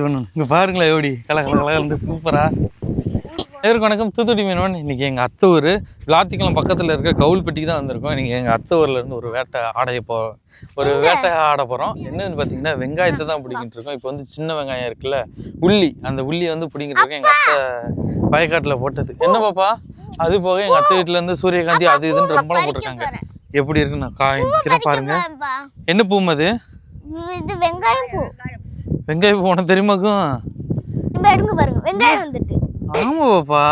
இங்கே பாருங்களேன் எப்படி கலந்து சூப்பராக. நேருக்கு வணக்கம். தூத்துக்குடி மீனவன். இன்றைக்கி எங்கள் அத்தை ஊர் விளாத்திக்குளம் பக்கத்தில் இருக்க கவுல்பட்டிக்கு தான் வந்திருக்கோம். இன்றைக்கி எங்கள் அத்தை ஊர்லேருந்து ஒரு வேட்டை ஆட போகிறோம். என்னன்னு பார்த்தீங்கன்னா வெங்காயத்தை தான் பிடிக்கிட்டு இருக்கோம். இப்போ வந்து சின்ன வெங்காயம் இருக்குல்ல, உள்ளி, அந்த உள்ளியை வந்து பிடிக்கிட்டு இருக்கோம். எங்கள் அத்தை வயக்காட்டில் போட்டது. என்ன பாப்பா, அது போக எங்கள் அத்தை வீட்டிலேருந்து சூரியகாந்தி அது இதுன்னு ரொம்பலாம் போட்டிருக்காங்க. எப்படி இருக்குன்னு காய்க்கிறேன் பாருங்க. என்ன பூம் அது? வெங்காய பூ உனக்கு தெரியுமாக்கும்? ஆமா பாப்பா,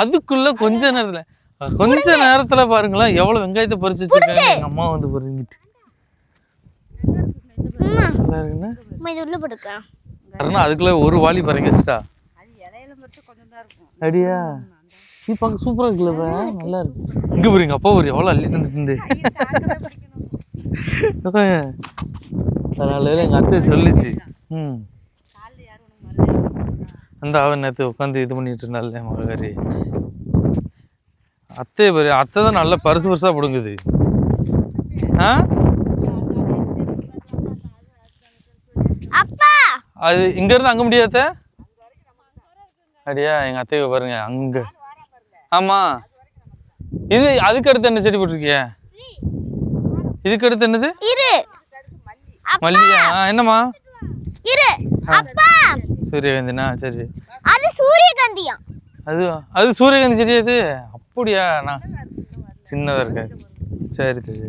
அதுக்குள்ள கொஞ்ச நேரத்துல பாருங்களேன் எவ்வளவு வெங்காயத்தை பறிச்சு வச்சிருக்காங்க. எங்க அம்மா வந்து பறிஞ்சிட்டு அதுக்குள்ள ஒரு வாளி பறக்க வச்சுட்டா. அடியா, நீ பார்க்க சூப்பரா இருக்குல்ல, நல்லா இருக்கு. இங்க போறீங்க அப்பா ஒரு எவ்வளவு அள்ளி தந்துட்டு. அதனால எங்க அத்தை சொல்லிச்சு. அந்த அவன் நேற்று உட்காந்து இது பண்ணிட்டு இருந்தால மகரி அத்தை தான் நல்லா பெருசா பிடுங்குது. அது இங்க இருந்து அங்க முடியாத. அப்படியா, எங்க அத்தையை பாருங்க அங்க. ஆமா, இது அதுக்கு அடுத்து என்ன செடி போட்டிருக்கிய? இதுக்கு அடுத்து என்னது? மல்லியா? என்னம்மா? சூரியகாந்தினா? சரி, அது சூரியகாந்தியா? அது சூரியகாந்தி செடி. அது அப்படியா? நான் சின்னதா இருக்க. சரி சரி,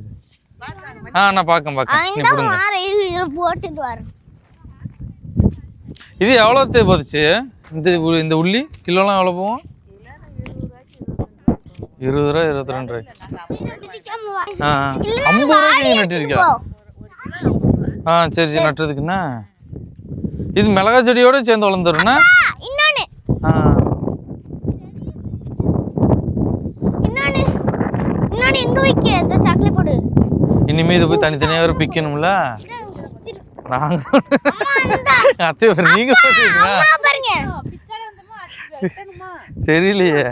நான் பார்க்க போட்டுட்டு வரேன். இது எவ்வளோ போதுச்சு? இந்த உள்ளி கிலோலாம் எவ்வளோ போகும்? 20 ரூபா 22 ரூபாய். 50 ரூபாய்க்கு நட்டுருக்கா? சரி சரி, நட்டுறதுக்குண்ணா. இது மிளகா செடியோட சேர்ந்து வளர்ந்துருண்ணா. இனிமே இது போய் தனித்தனியா வேற பிக்கணும்ல. நீங்க தெரியலையே.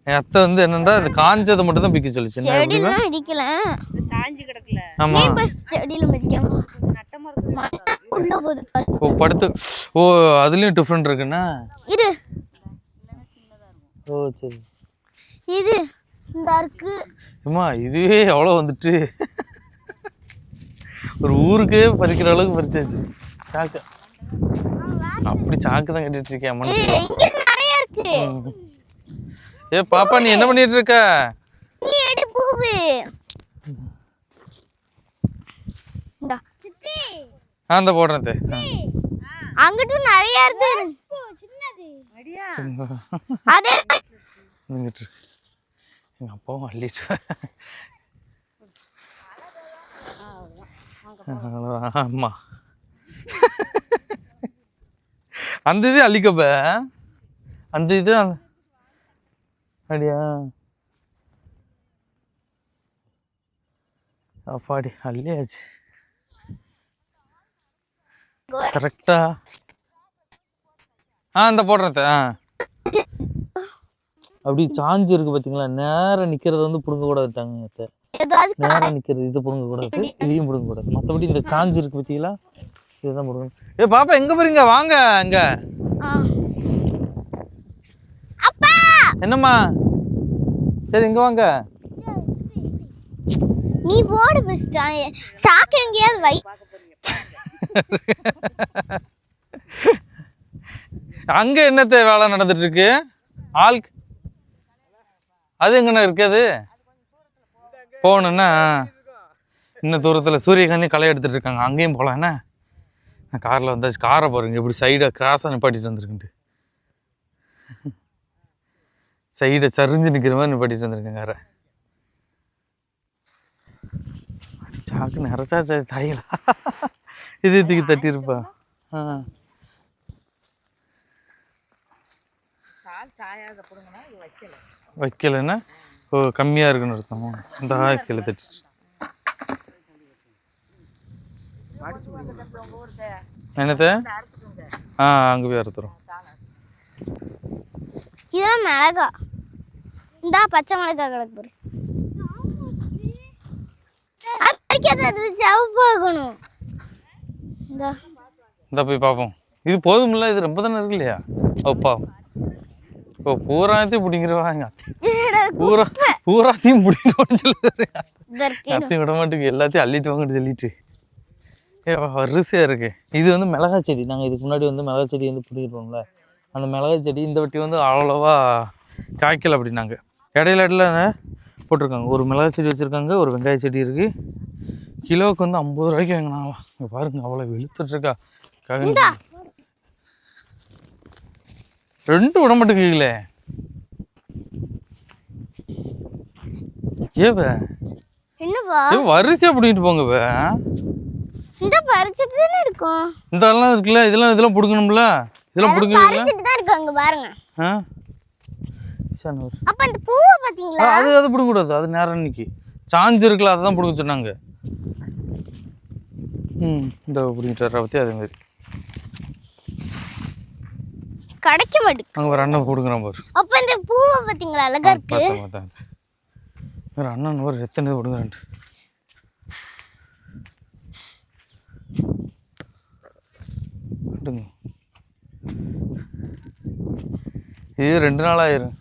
என் அத்தை வந்து என்னன்னா இந்த காஞ்சதை மட்டும் தான் பிக்க சொல்லிச்சு. ஆமா, படுத்து. ஓ, அதுலயும் டிஃபரெண்ட் இருக்குன்னா. ஓ சரி, இது இந்த இருக்கு. அம்மா இதுவே எவ்வளவு வந்துட்டு ஒரு ஊருக்கே பறிக்கிற அளவுக்கு பறிச்சாச்சு. சாக்கு அப்படி சாக்கு தான் கட்டிட்டு இருக்கேன் மனசுல. ஏ பாப்பா, நீ என்ன பண்ணிட்டு இருக்க? அந்த போடுறது அங்கிட்டு நிறைய இருக்கு. எங்க அப்பாவும் அள்ளிட்டு. ஆமா, அந்த இது அள்ளிக்கப்ப அந்த இது. அப்படியா? அப்பாடி அள்ளியாச்சு கரெக்டா. இந்த போடுறத அப்படி சாஞ்சு இருக்கு பாத்தீங்களா? நேரம் நிக்கிறத வந்து புடுங்க கூடாதுட்டாங்க. நேரம் நிக்கிறது இது புடுங்க கூடாது, இதையும் புடுங்க கூடாது. மற்றபடி இந்த சாஞ்சு இருக்கு பாத்தீங்களா, இதுதான் புடுங்க. ஏ பாப்பா, எங்க போறீங்க? வாங்க இங்க. என்னம்மா? சரி, இங்க வாங்க. நீ போடு பஸ்ட். சாக்கு எங்கயாவது வை. அங்க என்னத்த வேலை நடந்துட்டு இருக்கு? ஆளுக்கு அது எங்கண்ணா இருக்குது? போகணுன்னா இன்னும் தூரத்தில் சூரியகாந்தி களை எடுத்துட்டு இருக்காங்க. அங்கேயும் போகலாம். என்ன, நான் காரில் வந்தாச்சு. காரை பாருங்க இப்படி சைடை கிராஸாக நிப்பாட்டிட்டு வந்துருக்குன்ட்டு. சைடை சரிஞ்சு நிற்கிற மாதிரி நிப்பாட்டிட்டு வந்துருக்கேன் காரை. சாக்கு நிறைச்சா தாயிலா இது தூக்கி தட்டியிருப்பா. வைக்கலன்னா கம்மியாக இருக்குன்னு அர்த்தம். இந்த கீழே தட்டிச்சு. என்னத்த? அங்கே போய் அறுத்துறோம். இதெல்லாம் மிளகா. இந்த பச்சை மிளகா கிடக்கு பாரு. அது சிவப்பாகணும். இந்த போய் பார்ப்போம். இது போதுமில்ல, இது ரொம்ப தானே இருக்கு இல்லையா? அப்பா இப்போ பூராத்தையும் பிடிங்கிறவா எங்கள் அத்தை பூராத்தையும் பிடிக்கிட்டு சொல்லுது. அத்தையும் விட மாட்டேங்க, எல்லாத்தையும் அள்ளிட்டு வாங்கன்னு சொல்லிட்டு வரிசையாக இருக்குது. இது வந்து மிளகா செடி. நாங்கள் இதுக்கு முன்னாடி வந்து மிளகா செடி வந்து பிடிக்கிட்டோம்ல, அந்த மிளகா செடி இந்த வட்டி வந்து அவ்வளோவா காய்க்கலை அப்படின்னாங்க. இடையில போட்டிருக்காங்க. ஒரு மிளகா செடி வச்சுருக்காங்க, ஒரு வெங்காய செடி இருக்குது. கிலோவுக்கு வந்து 50 ரூபாய்க்கு வாங்கினாங்களாம். இங்கே பாருங்க, அவ்வளோ வெளுத்துட்ருக்கா. ரெண்டு விட மாட்டேங்குங்களே. வரிசையா பிடிக்கிட்டு போங்க. இந்த பறிச்சிட்டு தானே இருக்கும். இந்த எல்லாம் இருக்குல்ல, இதெல்லாம் புடுங்கணும்ல. இதெல்லாம் பறிச்சிட்டு தான் இருக்காங்க பாருங்க. அப்ப அந்த பூவை பாத்தீங்களா? அது புடுங்க கூடாது. அது நேரம் இன்னைக்கு சாஞ்சு இருக்குல்ல, அதான் புடுங்க சொன்னாங்க. இந்த புடிங்கிட்டு வர பத்தி அதே மாதிரி கிடைக்க மாட்டேங்குது. அங்க ஒரு அண்ணன் புடுங்குறான் பாரு. அப்ப இந்த பூவை பாத்தீங்களா? அழகா இருக்கு. ஒரு அண்ணன் ஒரு எத்தனை புடுங்குறான். இது 2 நாள் ஆயிரும்.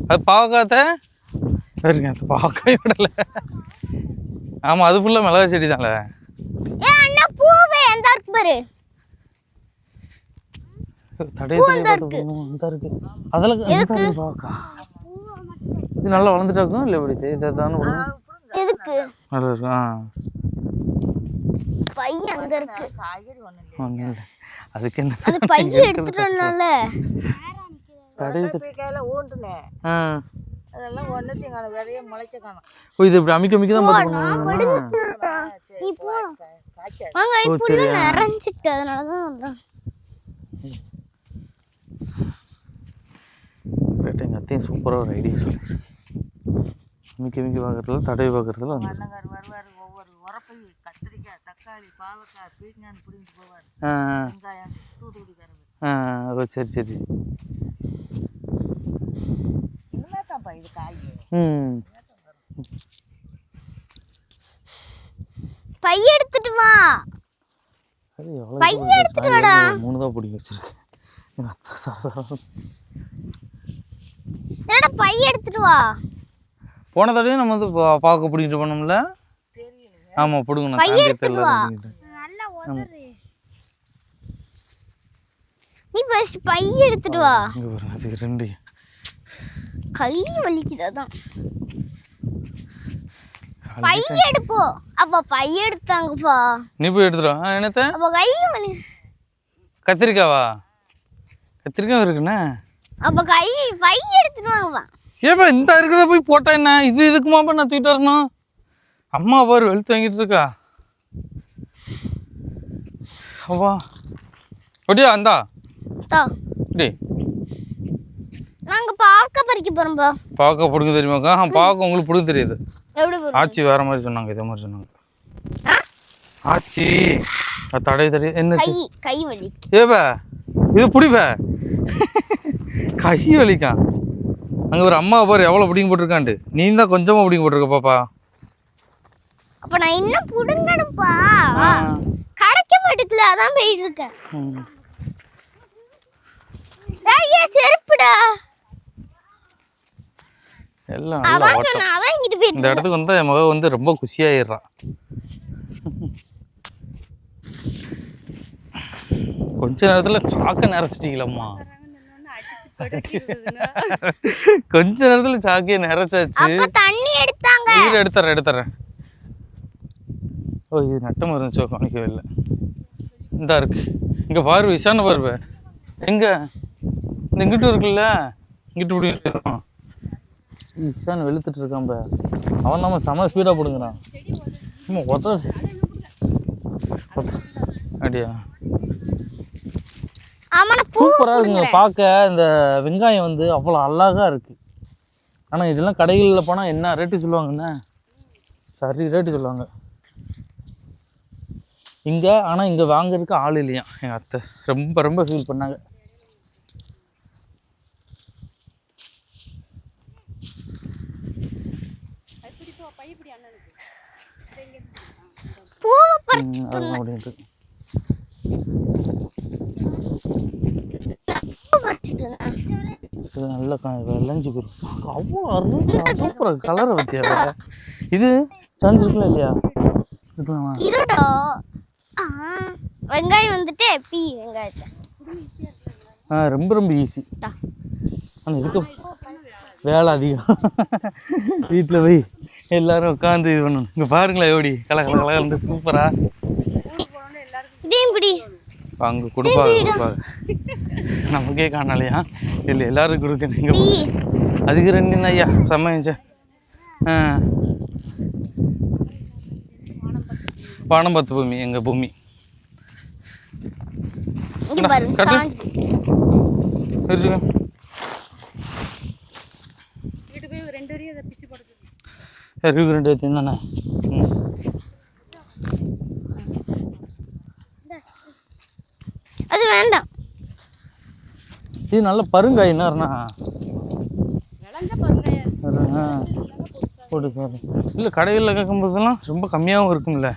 அது பாவக்காத்த இருங்க, அது பாவக்காய் விடல. ஆமா, அது ஃபுல்லா மிளகா செடி தான்ல. பூவே எந்த இருக்கு பாரு. அதெல்லாம் இது நல்லா வளர்ந்துட்டாக்கும் இல்லை எப்படி? இதான் எதுக்கு நல்லா இருக்கும். பையன் அங்க இருக்கு. ஒன்றும் இல்லை, அதுக்கு என்ன? அது பையன் எடுத்துட்டோம்னால அதெல்லாம் ஒன்றுத்தையும் காணும், விதைய முளைக்க காணும். ஓ, இது இப்படி அமைக்க தான் பார்த்துக்கணும். நிறைஞ்சிட்டு அதனாலதான் வர்றேன். எங்கள் அத்தையும் சூப்பராக ஒரு ஐடியா சொல்லிச்சு. மிக்க பார்க்குறதுல தடவை பார்க்குறதுல அண்ணங்கார் வருவார். ஒவ்வொரு உரப்பையும் கத்திரிக்காய், தக்காளி, பாவக்காய், பீர்க்காய் பிடிங்கிட்டு போவார். வெங்காயம், தூத்துக்குடிக்காரங்க. ஓ, சரி சரி. இனிமே தான்ப்பா இது காய். பை எடுத்துட்டு வா. பை எடுத்துட்டு வாடா. 3 தான் பிடிக்க வச்சிருக்கேன். என்னடா பை எடுத்துட்டு வா. போன தடவையும் நம்ம வந்து பாக்க பிடிக்கிட்டு போனோம்ல. ஆமா, பிடுங்கணும். பை எடுத்துட்டு வா. நல்லா ஓடுது. நீ ஃபர்ஸ்ட் பை எடுத்துட்டு வா. இங்க பாருங்க, அது 2 கை வலிக்குது. அதான் பை எடுப்போ. அப்ப பை எடுத்தாங்கப்பா. நீ போய் எடுத்துட்டு வா. என்னத்த? அப்ப கை வலி. கத்திரிக்காவா? கத்திரிக்காய் இருக்குண்ணே. அப்ப கை பை எடுத்துட்டு வாங்கப்பா. ஏப்பா இந்த இருக்கிறத போய் போட்டா என்ன? இதுக்குமாப்பா நான் தூக்கிட்டு வரணும்? அம்மா பாரு வெளுத்து வாங்கிட்டு இருக்கா. அப்பா ஒடியா அந்தா டே, நாங்க பாவக்காய் பறிக்க போறோம்பா. பாவக்காய் பிடுங்க தெரியுமாக்கா? பாவக்காய் உங்களுக்கு பிடுங்க தெரியுது. எப்படி? ஆச்சி வேற மாதிரி சொன்னாங்க, இதே மாதிரி சொன்னாங்க. ஆச்சி தடை என்ன? கை வலி. ஏப்பா இது பிடிப்ப கை வலிக்கா. அங்கே ஒரு அம்மா பாரு எவ்வளோ பிடிங்க போட்டிருக்காண்டு. நீ தான் கொஞ்சமாக பிடிங்க போட்டிருக்க பாப்பா. அப்போ நான் இன்னும் பிடுங்கணும்ப்பா. கிடைக்க மாட்டேங்குது, அதான் போயிட்டு இருக்கேன். செருப்புடா எல்லாம் இந்த இடத்துக்கு வந்து என் மக வந்து ரொம்ப குஷியாயிடுறான். கொஞ்ச நேரத்துல சாக்க நிறைச்சிட்டீங்களம்மா. கொஞ்ச நேரத்துல சாக்கைய நிறைச்சாச்சு. தண்ணி எடுத்தாங்க. எடுத்துறேன். ஓ, இது நட்டம் இருந்துச்சோ, காணிக்கவே இல்லை. இந்தா இருக்கு. இங்க பாரு, இசான பாரு. எங்க இந்த இங்கிட்டு இருக்குல்ல, இங்கிட்டு இப்படி இசான வெளுத்துட்டு இருக்கான். அவன் நம்ம செம ஸ்பீடா போடுங்கிறான். அப்படியா? சூப்பரா இருக்குங்க பார்க்க. இந்த வெங்காயம் வந்து அவ்வளோ அழகா இருக்கு. ஆனால் இதெல்லாம் கடைகளில் போனால் என்ன ரேட்டு சொல்லுவாங்கண்ணே? சரி ரேட்டு சொல்லுவாங்க இங்கே. ஆனால் இங்கே வாங்குறதுக்கு ஆள் இல்லையா. எங்கள் அத்தை ரொம்ப ரொம்ப ஃபீல் பண்ணாங்க. பூவை பறிச்சிட்டு வச்சிட்டு இது நல்ல விளைஞ்சு போயிடும். அவ்வளோ அருமையா சூப்பராக கலரை பற்றியா. இது சாஞ்சிருக்குல்ல இல்லையா? இருக்கலாமா? இருடா. வெங்காயம் வந்துட்டு வெங்காயத்தை ரொம்ப ரொம்ப ஈஸி. ஆனால் இதுக்கு வேலை அதிகம். வீட்டில் போய் எல்லாரும் உட்காந்து இது பண்ணணும். இங்கே பாருங்களேன் எப்படி கலந்து சூப்பரா. இதையும் பிடி. அங்கே கொடுப்பாங்க நமக்கே காணலையா? இல்லை எல்லாரும் கொடுக்கணும். இங்கே அதுக்கு 2 தான் ஐயா சமைச்சேன். வானம் பார்த்த பூமி எங்கள் பூமி. தானே. அது வேண்டாம். இது நல்ல பருங்காய் என்னன்னா போட்டு சார். இல்லை கடைகளில் கேட்கும்போதெல்லாம் ரொம்ப கம்மியாகவும் இருக்கும்ல.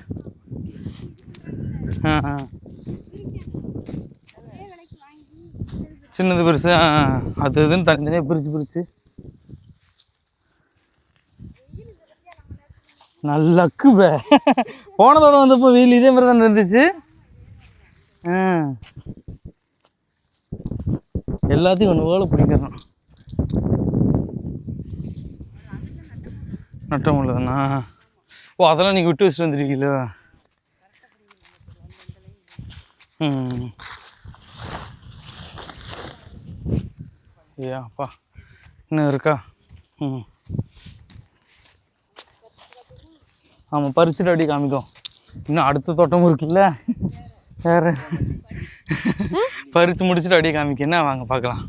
சின்னது பெருசு அது இதுன்னு தனித்தனியாக பிரித்து நல்லக்கு போனதோட வந்தப்போ வெயில் இதே மாதிரி தானே இருந்துச்சு. எல்லாத்தையும் ஒன்று போல பிடிக்கணும். நட்டம் உள்ளதுண்ணா. ஓ அதெல்லாம் நீங்கள் விட்டு வச்சுட்டு வந்துருக்கீங்களா? அப்பா இன்னும் இருக்கா? ஆமாம் பறிச்சுட்டு அப்படி காமிக்கும். இன்னும் அடுத்த தோட்டமும் இருக்குல்ல வேறு. பறித்து முடிச்சுட்டு அப்படியே காமிக்கன்னா வாங்க பார்க்கலாம்.